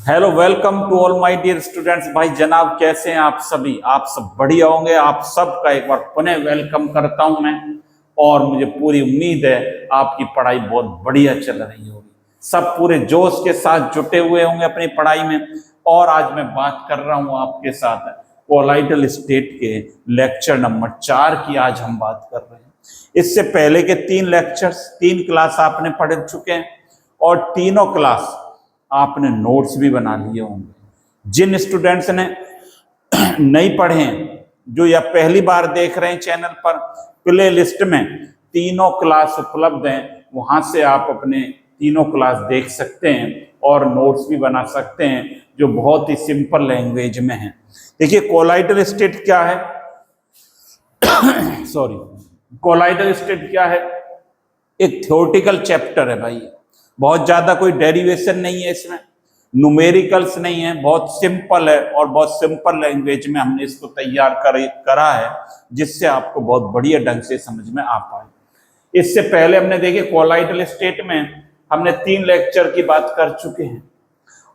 Hello, welcome to all my dear students. भाई जनाब, कैसे हैं आप सभी? आप सब बढ़िया होंगे। आप सबका एक बार पुनः वेलकम करता हूं मैं, और मुझे पूरी उम्मीद है आपकी पढ़ाई बहुत बढ़िया चल रही होगी। सब पूरे जोश के साथ जुटे हुए होंगे अपनी पढ़ाई में। और आज मैं बात कर रहा हूं आपके साथ कोलाइडल स्टेट के लेक्चर नंबर 4 की। आज हम बात कर रहे हैं। इससे पहले के 3 क्लास आपने पढ़ चुके हैं, और तीनों क्लास आपने नोट्स भी बना लिए होंगे। जिन स्टूडेंट्स ने नहीं पढ़े हैं, जो या पहली बार देख रहे हैं चैनल पर, प्ले लिस्ट में तीनों क्लास उपलब्ध हैं, वहां से आप अपने तीनों क्लास देख सकते हैं और नोट्स भी बना सकते हैं, जो बहुत ही सिंपल लैंग्वेज में है। देखिए, कोलाइडल स्टेट क्या है? सॉरी, कोलाइडल स्टेट क्या है? एक थ्योरेटिकल चैप्टर है भाई। बहुत ज्यादा कोई डेरिवेशन नहीं है इसमें, न्यूमेरिकल्स नहीं है, बहुत सिंपल है और बहुत सिंपल लैंग्वेज में हमने इसको तैयार करा है, जिससे आपको बहुत बढ़िया ढंग से समझ में आ पाए। इससे पहले हमने देखे कोलाइडल स्टेट में हमने 3 लेक्चर की बात कर चुके हैं,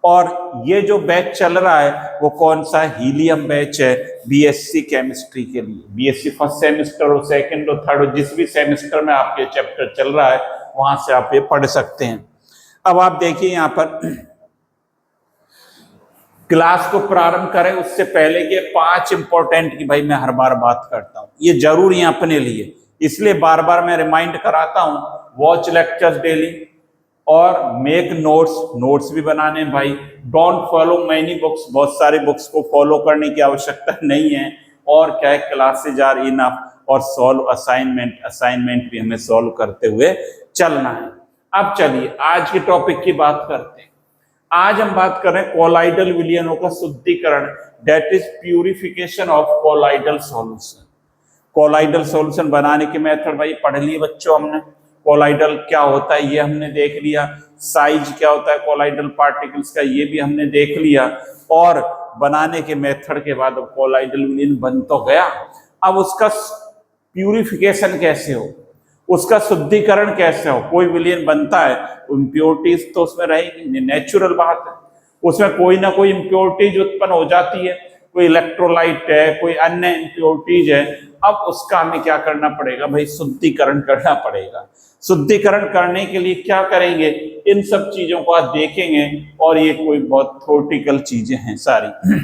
और ये जो बैच चल रहा है वो कौन सा? हीलियम बैच है बीएससी केमिस्ट्री के लिए। बीएससी फर्स्ट सेमेस्टर और सेकंड और थर्ड, जिस भी सेमेस्टर में आपके चैप्टर चल रहा है, वहां से आप ये पढ़ सकते हैं। अब आप देखिए यहाँ पर, क्लास को प्रारंभ करें उससे पहले के 5 इंपॉर्टेंट की भाई मैं हर बार बात करता हूं, ये जरूरी है अपने लिए, इसलिए बार बार मैं रिमाइंड कराता हूं। वॉच लेक्चर्स डेली और मेक नोट्स भी बनाने भाई। डोंट फॉलो मैनी बुक्स, बहुत सारी बुक्स को फॉलो करने की आवश्यकता नहीं है। और क्या है, क्लासेज आर इनफ। और सॉल्व असाइनमेंट भी हमें सॉल्व करते हुए चलना है। अब चलिए आज के टॉपिक की बात करते हैं। आज हम बात कर रहे हैं कोलाइडल विलयनों का शुद्धिकरण, that is purification of colloidal solution. Colloidal solution बनाने के मेथड भाई पढ़ लिए बच्चों हमने। कोलाइडल क्या होता है ये हमने देख लिया, साइज क्या होता है कोलाइडल पार्टिकल्स का ये भी हमने देख लिया, और बनाने के मेथड के बाद कोलाइडल विलयन बन तो गया। अब उसका प्यूरिफिकेशन कैसे हो, उसका शुद्धिकरण कैसे हो? कोई विलयन बनता है, इम्प्योरिटीज तो उसमें रहेगी, नेचुरल बात है। उसमें कोई ना कोई इम्प्योरिटीज उत्पन्न हो जाती है, कोई इलेक्ट्रोलाइट है, कोई अन्य इम्प्योरिटीज है। अब उसका हमें क्या करना पड़ेगा भाई? शुद्धिकरण करना पड़ेगा। शुद्धिकरण करने के लिए क्या करेंगे? इन सब चीजों को आप देखेंगे, और ये कोई बहुत थ्योरेटिकल चीजें हैं सारी।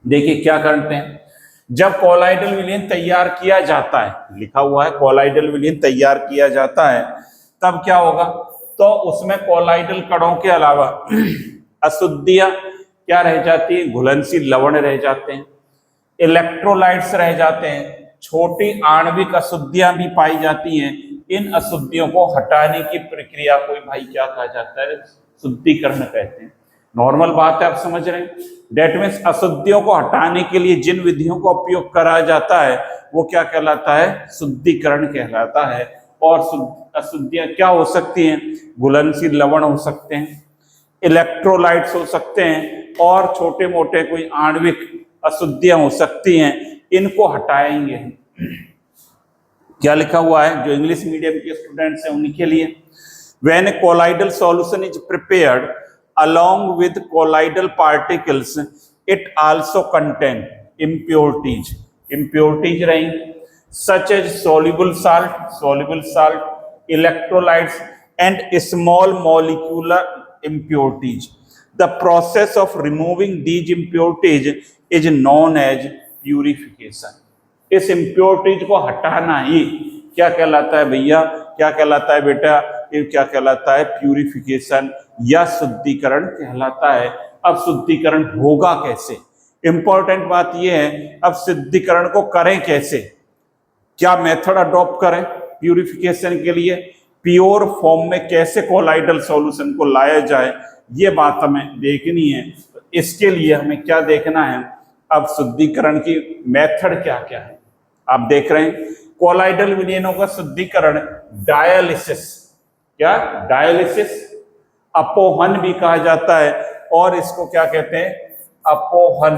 देखिए क्या करते हैं। जब कोलाइडल विलयन तैयार किया जाता है, लिखा हुआ है कोलाइडल विलयन तैयार किया जाता है, तब क्या होगा? तो उसमें कोलाइडल कणों के अलावा अशुद्धियां क्या रह जाती है? घुलनशील लवण रह जाते हैं, इलेक्ट्रोलाइट्स रह जाते हैं, छोटी आणविक अशुद्धियां भी पाई जाती हैं। इन अशुद्धियों को हटाने की प्रक्रिया को भाई क्या कहा जाता है? शुद्धिकरण कहते हैं। नॉर्मल बात है, आप समझ रहे हैं। डेट मीन्स अशुद्धियों को हटाने के लिए जिन विधियों का उपयोग करा जाता है वो क्या कहलाता है? शुद्धिकरण कहलाता है। और अशुद्धियां क्या हो सकती हैं? घुलनशील लवण हो सकते हैं, इलेक्ट्रोलाइट्स हो सकते हैं, और छोटे मोटे कोई आणविक अशुद्धियां हो सकती हैं। इनको हटाएंगे। क्या लिखा हुआ है? जो इंग्लिश मीडियम के स्टूडेंट्स हैं उनके लिए, when A colloidal solution is prepared along with colloidal particles, it also contain impurities. Impurities रहेंगी such as soluble salt, electrolytes and small molecular impurities. The process of removing these impurities is known as purification. इस impurities को हटाना ही क्या कहलाता है भैया? क्या कहलाता है बेटा? ये क्या कहलाता है? प्यूरिफिकेशन या शुद्धिकरण कहलाता है। अब शुद्धिकरण होगा कैसे? इंपॉर्टेंट बात यह है, अब शुद्धिकरण को करें कैसे? क्या मेथड अडॉप्ट करें प्यूरिफिकेशन के लिए? प्योर फॉर्म में कैसे कोलाइडल सॉल्यूशन को लाया जाए, ये बात हमें देखनी है। इसके लिए हमें क्या देखना है? अब शुद्धिकरण की मेथड क्या क्या है आप देख रहे हैं। कोलाइडल विलयनों का शुद्धिकरण डायलिसिस, क्या? डायलिसिस, अपोहन भी कहा जाता है, और इसको क्या कहते हैं? अपोहन,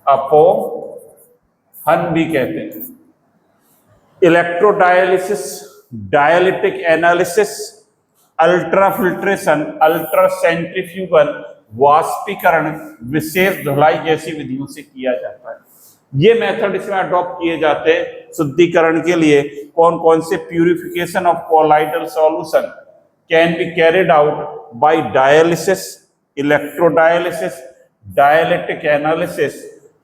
अपोहन भी कहते हैं। Electrodialysis, dialytic analysis, ultra filtration, ultra centrifugal, वाष्पीकरण, विशेष धुलाई जैसी विधियों से किया जाता है। ये मेथड इसमें अडॉप्ट किए जाते हैं शुद्धिकरण के लिए। कौन कौन से? Purification of colloidal solution can be carried out by dialysis, electrodialysis, dielectric analysis,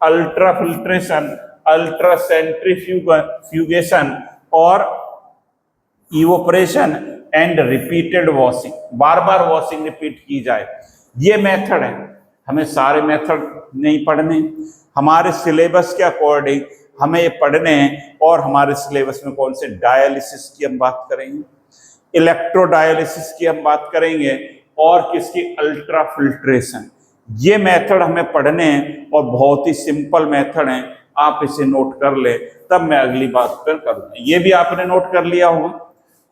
ultra filtration, ultra centrifugation और इवोपरेशन एंड रिपीटेड वॉशिंग। बार बार वॉशिंग रिपीट की जाए, ये मेथड है। हमें सारे मेथड नहीं पढ़ने, हमारे सिलेबस के अकॉर्डिंग हमें ये पढ़ने हैं। और हमारे सिलेबस में कौन से? डायलिसिस की हम बात करेंगे, इलेक्ट्रोडायलिसिस की हम बात करेंगे और किसकी? Ultra filtration. ये मेथड हमें पढ़ने हैं और बहुत ही सिंपल मेथड हैं। आप इसे नोट कर ले, तब मैं अगली बात पर करूंगा। ये भी आपने नोट कर लिया होगा,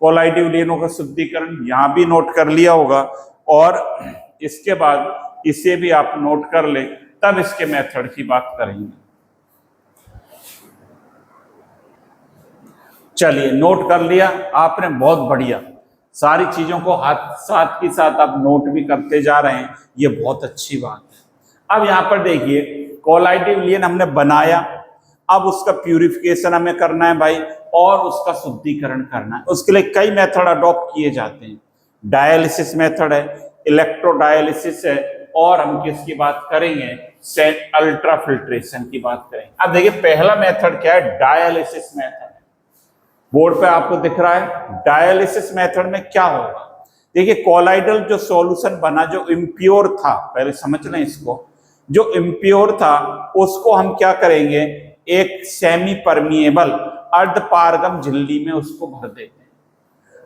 कोलाइडिव विलयनों का शुद्धिकरण यहां भी नोट कर लिया होगा। और इसके बाद इसे भी आप नोट कर ले, तब इसके मेथड की बात करेंगे। चलिए, नोट कर लिया आपने, बहुत बढ़िया। सारी चीजों को साथ ही साथ आप नोट भी करते जा रहे हैं, ये बहुत अच्छी बात है। अब यहाँ पर देखिए, कोलाइडिव विलयन हमने बनाया, अब उसका प्यूरिफिकेशन हमें करना है भाई, और उसका शुद्धिकरण करना है। उसके लिए कई मेथड अडॉप्ट किए जाते हैं। डायलिसिस मेथड है, इलेक्ट्रोडायलिसिस है, और हम किसकी बात करेंगे? अल्ट्रा फिल्ट्रेशन की बात करेंगे। अब देखिए, पहला मेथड क्या है? Dialysis method. बोर्ड पे आपको दिख रहा है। डायलिसिस मेथड में क्या होगा? देखिए, कोलाइडल जो सॉल्यूशन बना, जो इम्प्योर था, पहले समझ लें इसको, जो इम्प्योर था उसको हम क्या करेंगे? एक सेमी परमिएबल अर्धपारगम झिल्ली में उसको भर देंगे।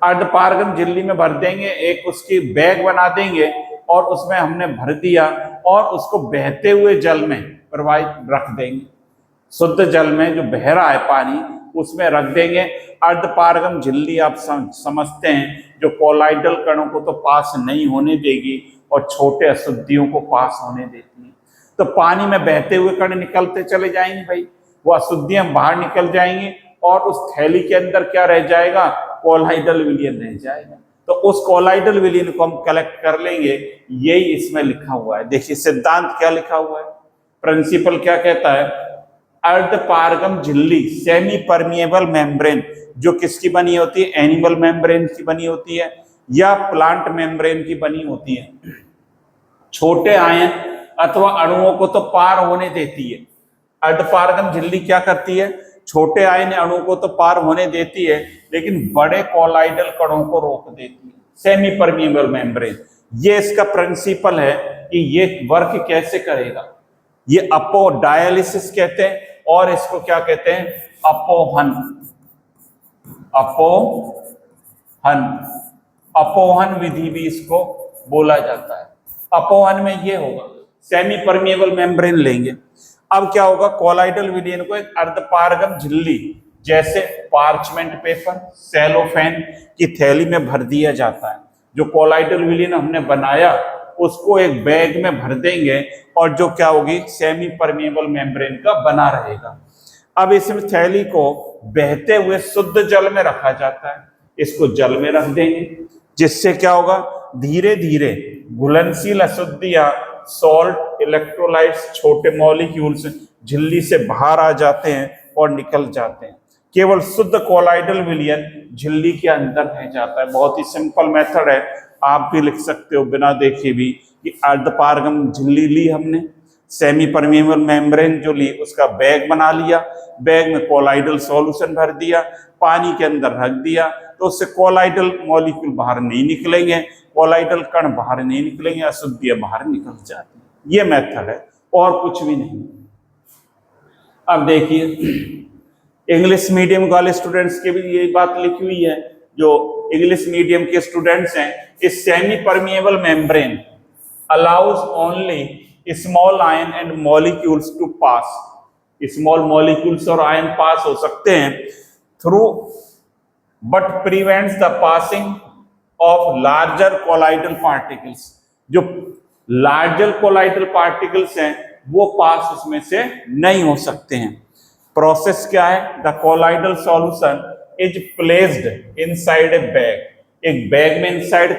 अर्धपारगम झिल्ली में भर देंगे, एक उसकी बैग बना देंगे और उसमें हमने भर दिया और उसको बहते हुए जल में प्रवाहित रख देंगे। शुद्ध जल में जो बह रहा है पानी, उसमें रख देंगे। अर्धपारगम झिल्ली आप समझते हैं, जो कोलाइडल कणों को तो पास नहीं होने देगी और छोटे अशुद्धियों को पास होने देती है। तो पानी में बहते हुए कण निकलते चले जाएंगे भाई, वो अशुद्धियां बाहर निकल जाएंगी और उस थैली के अंदर क्या रह जाएगा? कोलाइडल विलयन रह जाएगा। तो उस कोलाइडल विलयन को हम कलेक्ट कर लेंगे। यही इसमें लिखा हुआ है। देखिए, सिद्धांत क्या लिखा हुआ है, प्रिंसिपल क्या कहता है? अर्धपारगम झिल्ली, सेमी परमिएबल मेम्ब्रेन, जो किसकी बनी होती है? एनिमल मेम्ब्रेन की बनी होती है या प्लांट मेम्ब्रेन की बनी होती है। छोटे आयन अथवा अणुओं को तो पार होने देती है। अर्धपारगम झिल्ली क्या करती है? छोटे आयन अणुओं को तो पार होने देती है, लेकिन बड़े कोलाइडल कणों को रोक देती है। सेमी परमिएबल मेम्ब्रेन, ये इसका प्रिंसिपल है कि ये वर्क कैसे करेगा। ये अपो डायलिसिस कहते हैं और इसको क्या कहते हैं? अपोहन। अपोहन, अपोहन विधि भी इसको बोला जाता है। अपोहन में ये होगा, सेमी परमिएबल मेम्ब्रेन लेंगे। अब क्या होगा? कोलाइडल विलयन को एक अर्धपारगम झिल्ली, जैसे पार्चमेंट पेपर, सेलोफेन की थैली में भर दिया जाता है। जो कोलाइडल विलयन हमने बनाया उसको एक बैग में भर देंगे और जो क्या होगी? सेमी परमिएबल मेम्ब्रेन का बना रहेगा। अब इस थैली को बहते हुए शुद्ध जल में रखा जाता है। इसको जल में रख देंगे, जिससे क्या होगा? धीरे धीरे घुलनशील अशुद्धियां, सॉल्ट, इलेक्ट्रोलाइट्स, छोटे मॉलिक्यूल्स झिल्ली से बाहर आ जाते हैं और निकल जाते हैं। केवल शुद्ध कोलाइडल विलयन झिल्ली के अंदर रह जाता है। बहुत ही सिंपल मेथड है, आप भी लिख सकते हो बिना देखे भी कि अर्धपारगम झिल्ली ली हमने, सेमी परमिएबल मेम्ब्रेन जो ली, उसका बैग बना लिया, बैग में कोलाइडल सॉल्यूशन भर दिया, पानी के अंदर रख दिया, तो उससे कोलाइडल मॉलिक्यूल बाहर नहीं निकलेंगे, कोलाइडल कण बाहर नहीं निकलेंगे, अशुद्धियां बाहर निकल जाती हैं। ये मेथड है और कुछ भी नहीं। अब देखिए, इंग्लिश मीडियम वाले स्टूडेंट्स के भी यही बात लिखी हुई है। जो इंग्लिश मीडियम के स्टूडेंट्स हैं, इस semi permeable membrane allows only small ion and molecules to pass. Small molecules और आयन पास हो सकते हैं through, but prevents the passing of larger colloidal particles. जो लार्जर कोलाइडल पार्टिकल्स हैं वो पास उसमें से नहीं हो सकते हैं। प्रोसेस क्या है? The colloidal solution is placed inside a bag. एक बैग में इनसाइड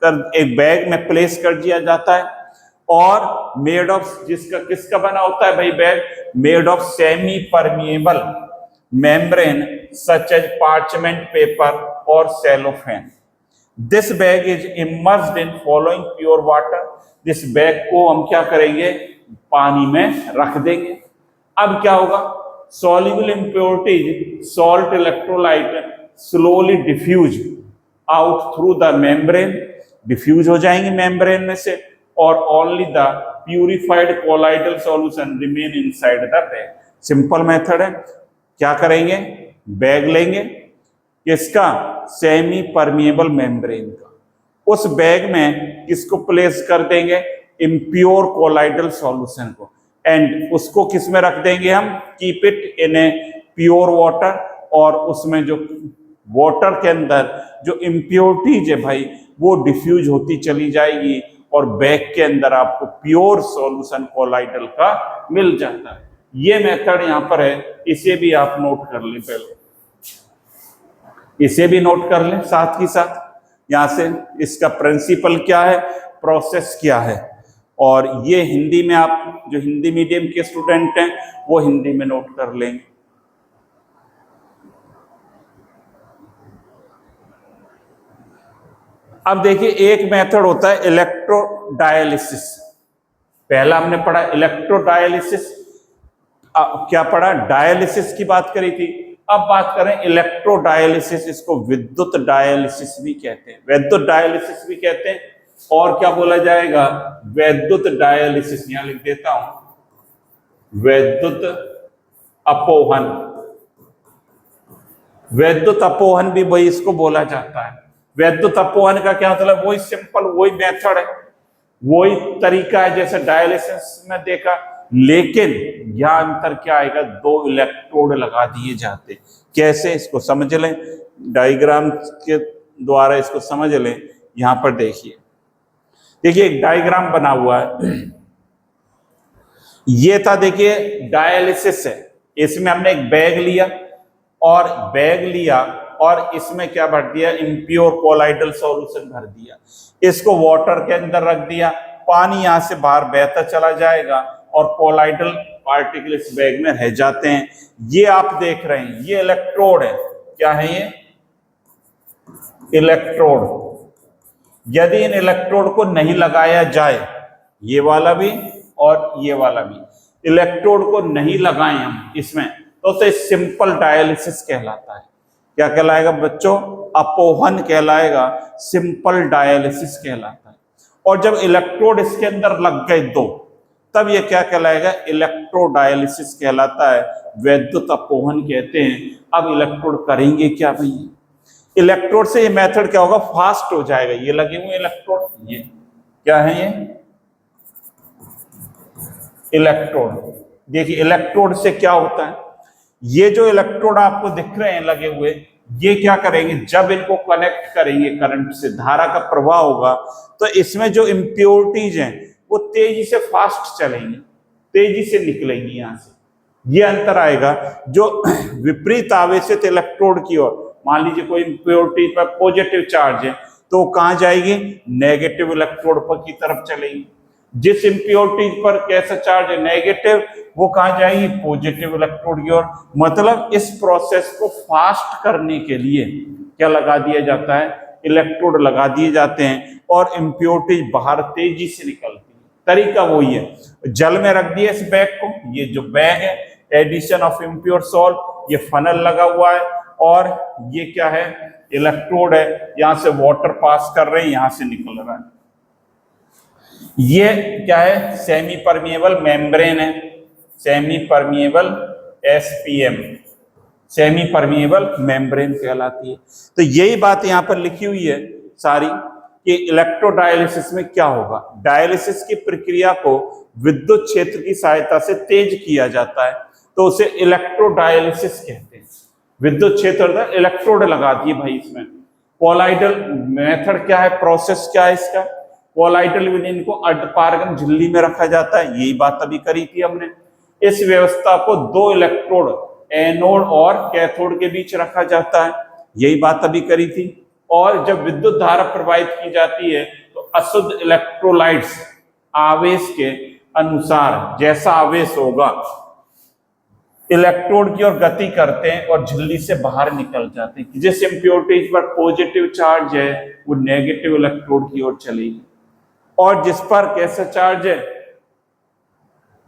एक बैग में प्लेस कर दिया जाता है और मेड ऑफ जिसका किसका बना होता है भाई bag, made of semi permeable membrane such as parchment paper और cellophane. This bag is immersed in following pure water. This bag को हम क्या करेंगे, पानी में रख देंगे। अब क्या होगा, soluble impurities, salt electrolyte slowly diffuse out through the membrane, diffuse हो जाएंगे मेम्ब्रेन में से, और only the purified colloidal solution remain inside the bag। Simple method है। क्या करेंगे, बैग लेंगे किसका, सेमी परमिएबल मेम्ब्रेन का, उस बैग में किसको प्लेस कर देंगे, इम्प्योर कोलाइडल सॉल्यूशन को, एंड उसको किस में रख देंगे हम, keep it in a pure water, और उसमें जो वाटर के अंदर जो इम्प्योरिटीज है भाई वो डिफ्यूज होती चली जाएगी और बैग के अंदर आपको प्योर सॉल्यूशन कोलाइडल का मिल जाता है। ये मेथड यहाँ पर है, इसे भी आप नोट कर लें, पहले इसे भी नोट कर लें साथ ही साथ। यहां से इसका प्रिंसिपल क्या है, प्रोसेस क्या है, और ये हिंदी में आप जो हिंदी मीडियम के स्टूडेंट हैं वो हिंदी में नोट कर लेंगे। अब देखिए एक मेथड होता है इलेक्ट्रोडायलिसिस। पहला हमने पढ़ा इलेक्ट्रोडायलिसिस, क्या पढ़ा, डायलिसिस की बात करी थी। अब बात करें इलेक्ट्रोडायलिसिस, इसको विद्युत डायलिसिस भी कहते हैं, विद्युत डायलिसिस भी कहते हैं, और क्या बोला जाएगा, वैद्युत डायलिसिस। यहां लिख देता हूं, वैद्युत अपोहन, वैद्युत अपोहन भी वही इसको बोला जाता है। वैद्युत अपोहन का क्या मतलब, वही सिंपल वही मेथड है, वही तरीका है जैसे डायलिसिस में देखा, लेकिन यह अंतर क्या आएगा, दो इलेक्ट्रोड लगा दिए जाते। कैसे, इसको समझ लें, डायग्राम के द्वारा इसको समझ लें। यहां पर देखिए, देखिए एक डायग्राम बना हुआ है, ये था देखिए डायलिसिस है। इसमें हमने एक बैग लिया और इसमें क्या भर दिया, इम्प्योर कोलाइडल सॉल्यूशन भर दिया, इसको वाटर के अंदर रख दिया, पानी यहां से बाहर बहता चला जाएगा और कोलाइडल पार्टिकल इस बैग में रह जाते हैं। ये आप देख रहे हैं, ये इलेक्ट्रोड है, क्या है ये, इलेक्ट्रोड। यदि इन इलेक्ट्रोड को नहीं लगाया जाए, ये वाला भी और ये वाला भी, इलेक्ट्रोड को नहीं लगाएं हम इसमें, तो उसे सिंपल डायलिसिस कहलाता है। क्या कहलाएगा बच्चों, अपोहन कहलाएगा, सिंपल डायलिसिस कहलाता है। और जब इलेक्ट्रोड इसके अंदर लग गए दो, तब ये क्या कहलाएगा, इलेक्ट्रोडायलिसिस कहलाता है, वैद्युत अपोहन कहते हैं। अब इलेक्ट्रोड करेंगे क्या भैया, इलेक्ट्रोड से ये मेथड क्या होगा, फास्ट हो जाएगा। ये लगे हुए इलेक्ट्रोड, ये क्या है, ये इलेक्ट्रोड। देखिए इलेक्ट्रोड से क्या होता है, ये जो इलेक्ट्रोड आपको दिख रहे हैं लगे हुए, ये क्या करेंगे, जब इनको कनेक्ट करेंगे करंट से, धारा का प्रवाह होगा, तो इसमें जो इम्प्योरिटीज हैं वो तेजी से फास्ट चलेंगी, तेजी से निकलेंगी यहां से। ये अंतर आएगा। जो विपरीत आवेशित इलेक्ट्रोड की ओर, मान लीजिए कोई इम्प्योरिटी पर पॉजिटिव चार्ज है, तो वो कहां जाएगी, नेगेटिव इलेक्ट्रोड पर की तरफ चलेगी। जिस इम्प्योरिटी पर कैसा चार्ज है, नेगेटिव, वो कहां जाएगी, पॉजिटिव इलेक्ट्रोड की ओर। मतलब इस प्रोसेस को फास्ट करने के लिए क्या लगा दिया जाता है, इलेक्ट्रोड लगा दिए जाते हैं और इम्प्योरिटीज बाहर तेजी से निकलती है। तरीका वही है, जल में रख दिया इस बैग को, ये जो बैग है, एडिशन ऑफ इम्प्योर सॉल्ट, ये फनल लगा हुआ है, और ये क्या है, इलेक्ट्रोड है, यहां से वाटर पास कर रहे हैं, यहां से निकल रहा है। ये क्या है, सेमी परमिएबल मेम्ब्रेन है, semi permeable SPM, semi permeable membrane कहलाती है। तो यही बात यहां पर लिखी हुई है सारी, कि इलेक्ट्रोडायलिसिस में क्या होगा, डायलिसिस की प्रक्रिया को विद्युत क्षेत्र की सहायता से तेज किया जाता है, तो उसे इलेक्ट्रोडायलिसिस कहते हैं। विद्युत क्षेत्र इलेक्ट्रोड लगा दिए भाई इसमें। कोलाइडल मेथड क्या है, प्रोसेस क्या है इसका, कोलाइडल विलीन को अर्धपारगम झिल्ली में रखा जाता है, यही बात अभी करी थी हमने। इस व्यवस्था को दो इलेक्ट्रोड एनोड और कैथोड के बीच रखा जाता है, यही बात अभी करी थी। और जब विद्युत धारा प्रवाहित की जाती है तो अशुद्ध इलेक्ट्रोलाइट्स आवेश के अनुसार जैसा आवेश होगा इलेक्ट्रोड की ओर गति करते हैं और झिल्ली से बाहर निकल जाते हैं। जिस इम्प्योरिटीज पर पॉजिटिव चार्ज है वो नेगेटिव इलेक्ट्रोड की ओर चलेगी, और जिस पर कैसा चार्ज है,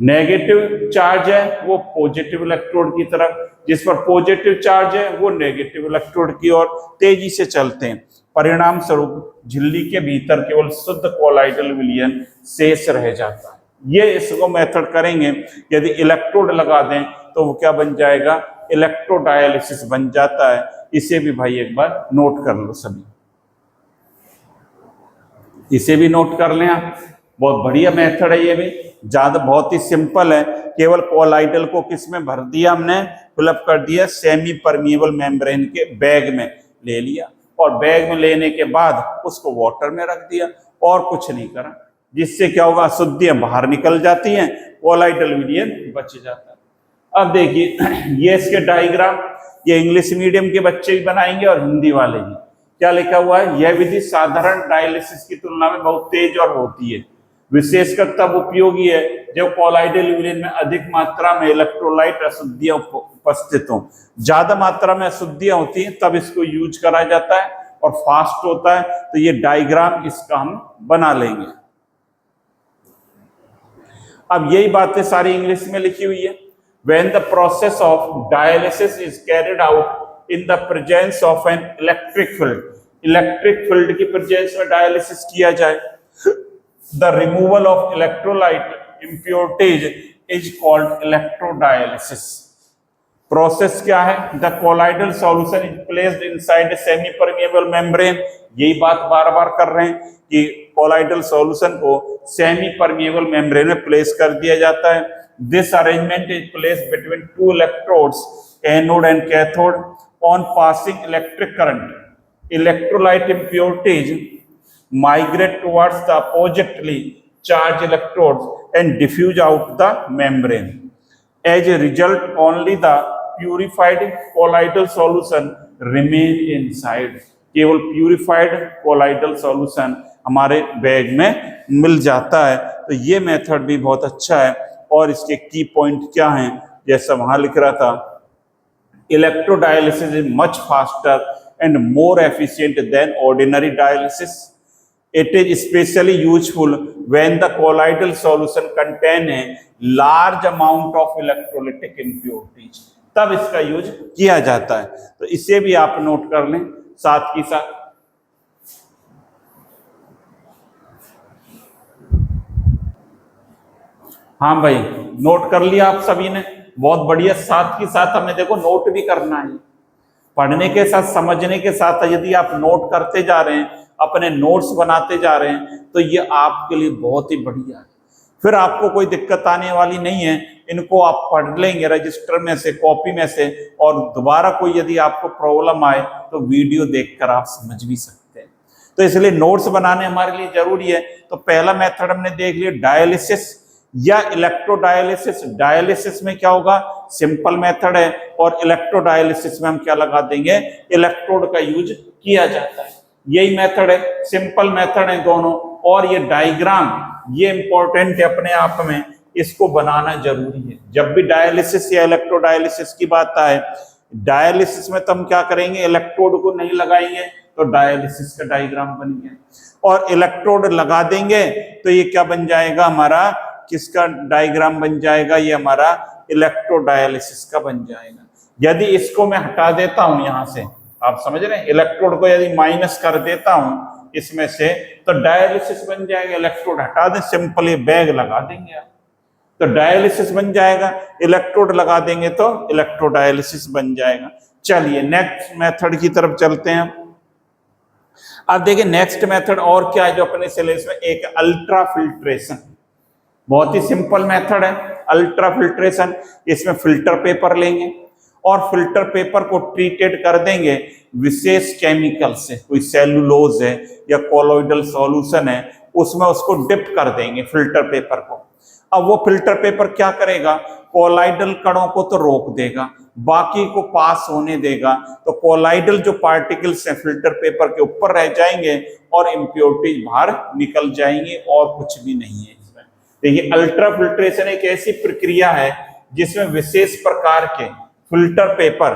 नेगेटिव चार्ज है, वो पॉजिटिव इलेक्ट्रोड की तरफ, जिस पर पॉजिटिव चार्ज है वो नेगेटिव इलेक्ट्रोड की ओर तेजी से चलते हैं। परिणाम स्वरूप झिल्ली के भीतर केवल शुद्ध कोलाइडल विलयन शेष रह जाता है। ये इसको मेथड करेंगे, यदि इलेक्ट्रोड लगा दें तो वो क्या बन जाएगा, इलेक्ट्रोडायलिसिस बन जाता है। इसे भी भाई एक बार नोट कर लो सभी, इसे भी नोट कर लें आप। बहुत बढ़िया मेथड है ये भी, ज्यादा बहुत ही सिंपल है। केवल कोलाइडल को किस में भर दिया हमने, फिलअप कर दिया सेमी परमिएबल मेम्ब्रेन के बैग में ले लिया, और बैग में लेने के बाद उसको वाटर में रख दिया और कुछ नहीं करा, जिससे क्या होगा, अशुद्धियां बाहर निकल जाती हैं, कोलाइडल विलयन बच जाता है। अब देखिए ये इसके डायग्राम, ये इंग्लिश मीडियम के बच्चे भी बनाएंगे और हिंदी वाले भी। क्या लिखा हुआ है, यह विधि साधारण डायलिसिस की तुलना में बहुत तेज और होती है, विशेषकर तब उपयोगी है जब कोलाइडल विलयन में अधिक मात्रा में इलेक्ट्रोलाइट अशुद्धियां उपस्थित हों। ज्यादा मात्रा में अशुद्धियां होती हैं तब इसको यूज करा जाता है और फास्ट होता है। तो ये डायग्राम इसका हम बना लेंगे। अब यही बातें सारी इंग्लिश में लिखी हुई है। When the process of dialysis is carried out in the presence of an electric field, electric field की प्रेजेंस में डायलिसिस किया जाए, the removal of electrolyte impurities is called electrodialysis. Process क्या है, the colloidal solution is placed inside a semi-permeable membrane. यही बात बार बार कर रहे हैं कि कोलाइडल सॉल्यूशन को सेमी परमिएबल मेम्ब्रेन में प्लेस कर दिया जाता है। This arrangement is placed between two electrodes, anode and cathode. On passing electric current, electrolyte impurities migrate towards the oppositely charged electrodes and diffuse out the membrane. As a result, only the purified colloidal solution remain inside. केवल purified colloidal solution हमारे bag में मिल जाता है। तो ये method भी बहुत अच्छा है। और इसके की पॉइंट क्या हैं, जैसा वहां लिख रहा था, electrodialysis is much faster and more efficient then ordinary dialysis. It is specially useful when the colloidal solution contain a large amount of electrolytic impurities, तब इसका यूज किया जाता है। तो इसे भी आप नोट कर लें साथ ही साथ। हाँ भाई, नोट कर लिया आप सभी ने, बहुत बढ़िया। साथ ही साथ हमें देखो नोट भी करना है, पढ़ने के साथ समझने के साथ यदि आप नोट करते जा रहे हैं, अपने नोट्स बनाते जा रहे हैं, तो ये आपके लिए बहुत ही बढ़िया है। फिर आपको कोई दिक्कत आने वाली नहीं है। इनको आप पढ़ लेंगे रजिस्टर में से, कॉपी में से, और दोबारा कोई यदि आपको प्रॉब्लम आए तो वीडियो देखकर आप समझ भी सकते हैं। तो इसलिए नोट्स बनाने हमारे लिए जरूरी है। तो पहला मेथड हमने देख लिया, डायलिसिस या इलेक्ट्रोडायलिसिस। डायलिसिस में क्या होगा, सिंपल मेथड है, और इलेक्ट्रोडायलिसिस में हम क्या लगा देंगे, इलेक्ट्रोड का यूज किया जाता है। यही मेथड है, सिंपल मेथड है दोनों। और ये डायग्राम ये इंपॉर्टेंट है अपने आप में, इसको बनाना जरूरी है। जब भी डायलिसिस या इलेक्ट्रोडायलिसिस की बात आए, डायलिसिस में तो हम क्या करेंगे, इलेक्ट्रोड को नहीं लगाएंगे तो डायलिसिस का डायग्राम बन गया, और इलेक्ट्रोड लगा देंगे तो ये क्या बन जाएगा, हमारा किसका डायग्राम बन जाएगा, ये हमारा इलेक्ट्रोडायलिसिस का बन जाएगा। यदि इसको मैं हटा देता हूं यहां से, आप समझ रहे हैं, इलेक्ट्रोड को यदि माइनस कर देता हूं इसमें से, तो डायलिसिस बन जाएगा। इलेक्ट्रोड हटा दें, सिंपली बैग लगा देंगे आप, तो डायलिसिस बन जाएगा। इलेक्ट्रोड लगा देंगे तो इलेक्ट्रोडायलिसिस बन जाएगा। चलिए नेक्स्ट मेथड की तरफ चलते हैं। अब देखिए नेक्स्ट मेथड और क्या है जो अपने सिलेबस में, एक अल्ट्रा फिल्ट्रेशन। बहुत ही सिंपल मेथड है अल्ट्रा फिल्ट्रेशन। इसमें फिल्टर पेपर लेंगे और फिल्टर पेपर को ट्रीटेड कर देंगे विशेष केमिकल से, कोई सेलुलोज है या कोलोइडल सॉल्यूशन है, उसमें उसको डिप कर देंगे फिल्टर पेपर को। अब वो फिल्टर पेपर क्या करेगा, कोलाइडल कणों को तो रोक देगा, बाकी को पास होने देगा। तो कोलाइडल जो पार्टिकल्स हैं फिल्टर पेपर के ऊपर रह जाएंगे और इम्प्योरिटीज बाहर निकल जाएंगी, और कुछ भी नहीं है इसमें। देखिए, अल्ट्रा फिल्ट्रेशन एक ऐसी प्रक्रिया है जिसमें विशेष प्रकार के फिल्टर पेपर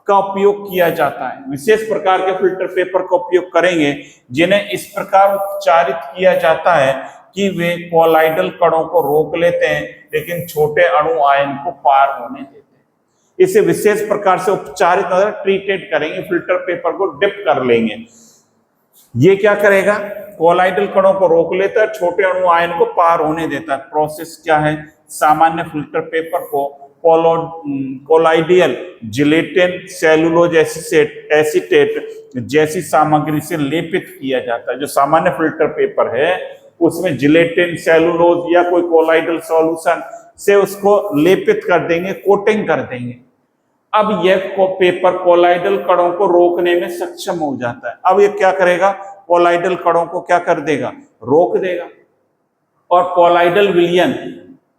का उपयोग किया जाता है। विशेष प्रकार के फिल्टर पेपर का उपयोग करेंगे जिन्हें इस प्रकार उपचारित किया जाता है कि वे कोलाइडल कणों को रोक लेते हैं लेकिन छोटे अणु आयन को पार होने देते हैं। इसे विशेष प्रकार से उपचारित मतलब ट्रीटेड करेंगे, फिल्टर पेपर को डिप कर लेंगे। ये क्या करेगा, कोलाइडल कणों को रोक लेता है, छोटे अणु आयन को पार होने देता है। प्रोसेस क्या है, सामान्य फिल्टर पेपर को कोलाइडियल जिलेटिन सेलुलोज एसीटेट जैसी सामग्री से लेपित किया जाता है। जो सामान्य फिल्टर पेपर है उसमें जिलेटिन सेलुलोज या कोई कोलाइडल सॉल्यूशन से उसको लेपित कर देंगे, कोटिंग कर देंगे। अब यह पेपर कोलाइडल कणों को रोकने में सक्षम हो जाता है। अब ये क्या करेगा, कोलाइडल कणों को क्या कर देगा, रोक देगा। और कोलाइडल विलयन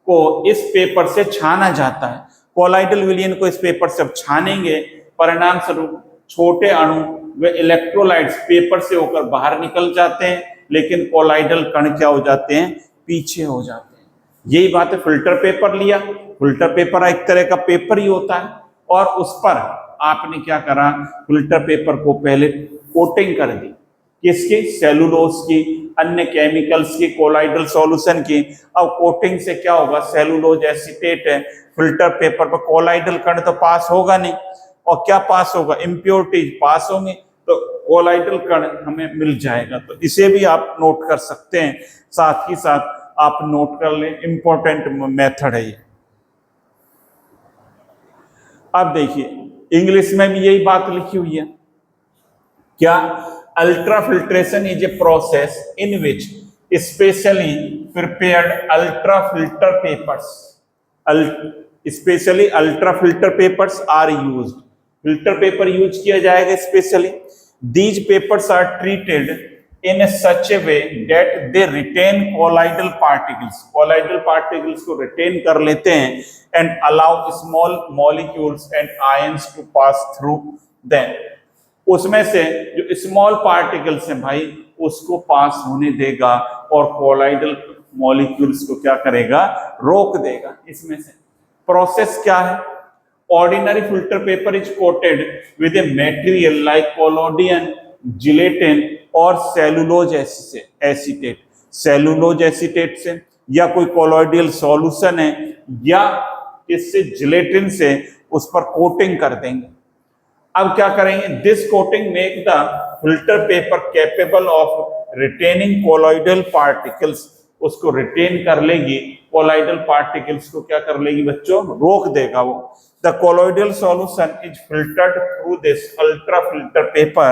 को इस पेपर से छाना जाता है। कोलाइडल विलयन को इस पेपर से अब छानेंगे, परिणाम स्वरूप छोटे अणु व इलेक्ट्रोलाइट्स पेपर से होकर बाहर निकल जाते हैं, लेकिन कोलाइडल कण क्या हो जाते हैं, पीछे हो जाते हैं। यही बात है, फिल्टर पेपर लिया, फिल्टर पेपर एक तरह का पेपर ही होता है, और उस पर आपने क्या करा, फिल्टर पेपर को पहले कोटिंग कर दी, किसकी, सेलुलोज की, अन्य केमिकल्स की, कोलाइडल सॉल्यूशन की। अब कोटिंग से क्या होगा, सेलुलोज एसीटेट है, फिल्टर पेपर पर कोलाइडल कण तो पास होगा नहीं, और क्या पास होगा, इम्प्योरिटीज पास होंगे, तो कोलाइडल कण हमें मिल जाएगा। तो इसे भी आप नोट कर सकते हैं, साथ ही साथ आप नोट कर लें, इंपॉर्टेंट मेथड है ये। अब देखिए इंग्लिश में भी यही बात लिखी हुई है, क्या, ultra filtration is a process in which specially prepared ultra filter papers, specially ultra filter papers are used. Filter paper use किया जाएगा specially. These papers are treated in such a way that they retain colloidal particles, colloidal particles को retain कर लेते हैं, and allow small molecules and ions to pass through them। उसमें से जो small particles हैं भाई उसको पास होने देगा, और कोलाइडल मॉलिक्यूल्स को क्या करेगा, रोक देगा। इसमें से प्रोसेस क्या है, ordinary filter paper is coated with a material like collodion, gelatin और सेलुलोज एसीटेट, सेलुलोज एसीटेट से, या कोई कोलोइडल सॉल्यूशन है, या इससे जिलेटिन से उस पर कोटिंग कर देंगे। अब क्या करेंगे, this coating make the filter paper capable of retaining colloidal particles, उसको रिटेन कर लेगी, कोलोइडल पार्टिकल्स को क्या कर लेगी बच्चों, रोक देगा वो। The colloidal solution is filtered through this ultra filter paper।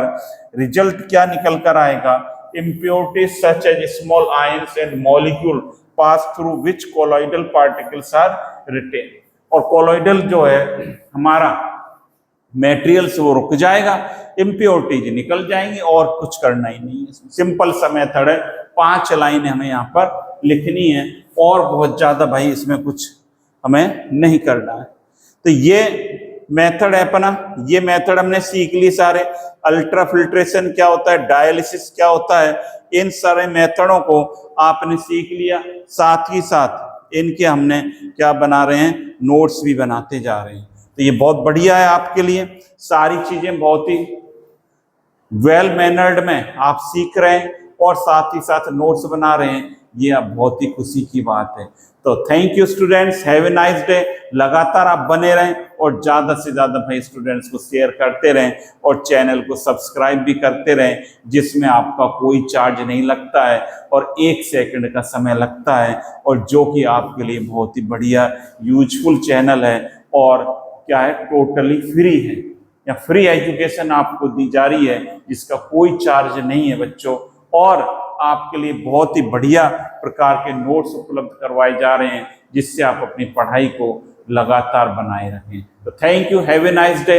Result क्या निकल कर आएगा, impurities such as small ions and molecule pass through which colloidal particles are retained। और colloidal जो है हमारा मेटेरियल से वो रुक जाएगा, इम्प्योरिटीज निकल जाएंगी, और कुछ करना ही नहीं है। सिंपल सा मेथड है, 5 लाइनें हमें यहाँ पर लिखनी है, और बहुत ज्यादा भाई इसमें कुछ हमें नहीं करना है। तो ये मेथड है अपना, ये मेथड हमने सीख ली सारे। अल्ट्रा फिल्ट्रेशन क्या होता है, डायलिसिस क्या होता है, इन सारे मेथडों को आपने सीख लिया। साथ ही साथ इनके हमने क्या बना रहे हैं, नोट्स भी बनाते जा रहे हैं। तो ये बहुत बढ़िया है आपके लिए, सारी चीजें बहुत ही वेल मैनर्ड में आप सीख रहे हैं, और साथ ही साथ नोट्स बना रहे हैं, ये अब बहुत ही खुशी की बात है। तो thank you students, have a nice day. लगातार आप बने रहें, और ज्यादा से ज्यादा भाई स्टूडेंट्स को शेयर करते रहें, और चैनल को सब्सक्राइब भी करते रहें, जिसमें आपका कोई चार्ज नहीं लगता है, और 1 सेकंड का समय लगता है, और जो कि आपके लिए बहुत ही बढ़िया यूजफुल चैनल है, और क्या है, टोटली फ्री है, या फ्री एजुकेशन आपको दी जा रही है, जिसका कोई चार्ज नहीं है बच्चों, और आपके लिए बहुत ही बढ़िया प्रकार के नोट्स उपलब्ध करवाए जा रहे हैं, जिससे आप अपनी पढ़ाई को लगातार बनाए रखें। तो thank you, have a nice day.